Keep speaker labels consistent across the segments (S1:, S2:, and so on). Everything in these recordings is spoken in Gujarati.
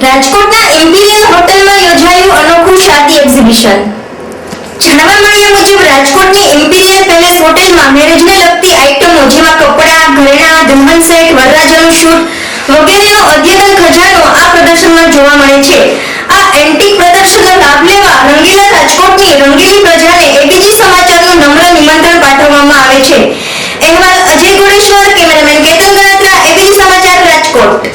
S1: રાજકોટના ઇમ્પિરિયલ હોટલમાં યોજાયું અનોખું શાદી એક્ઝિબિશન. જાણવા મળ્યા મુજબ રાજકોટની ઇમ્પિરિયલ પેલેસ હોટલમાં મેરેજને લગતી આઇટમો જેમાં કપડાં, ઘરેણાં, દુલ્હન સેટ, વરરાજાનું શૂટ વગેરેનો અદ્યતન ખજાનો આ પ્રદર્શનમાં જોવા મળે છે. આ એન્ટિક પ્રદર્શનનો લાભ લેવા રંગીલા રાજકોટની રંગીલી પ્રજાને એબીજી સમાચારનું નમ્ર નિમંત્રણ પાઠવવામાં આવે છે. અહેવાલ અજય ગોળેશ્વર, કેમેરામેન કેતન ગણાત્રા, એબીજી સમાચાર, રાજકોટ.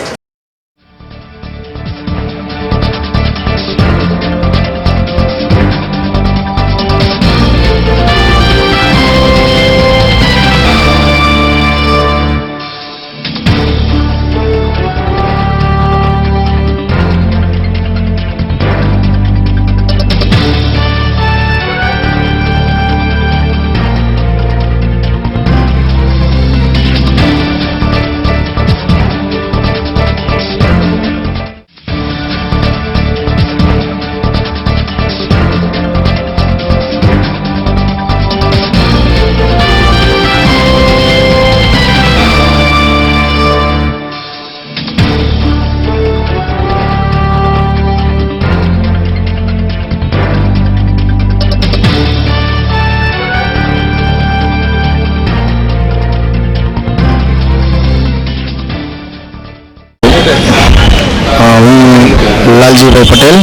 S2: લાલજીભાઈ પટેલ.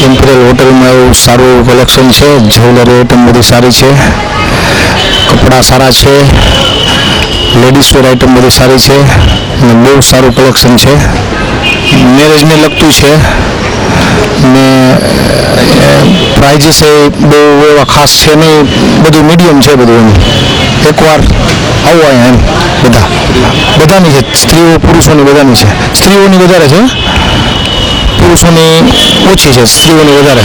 S2: ઇમ્પિરિયલ હોટલમાં એવું સારું કલેક્શન છે. જ્વેલરી આઇટમ બધી સારી છે, કપડાં સારા છે, લેડીઝ વેર આઇટમ બધી સારી છે અને બહુ સારું કલેક્શન છે. મેરેજને લગતું છે ને પ્રાઇઝીસ એ બહુ એવા ખાસ છે નહીં, બધું મીડિયમ છે બધું. એમ એકવાર આવો અહીંયા એમ બધાની છે, સ્ત્રીઓ પુરુષોની બધાની છે. સ્ત્રીઓની વધારે છે, પુરુષોની ઓછી છે, સ્ત્રીઓની વધારે.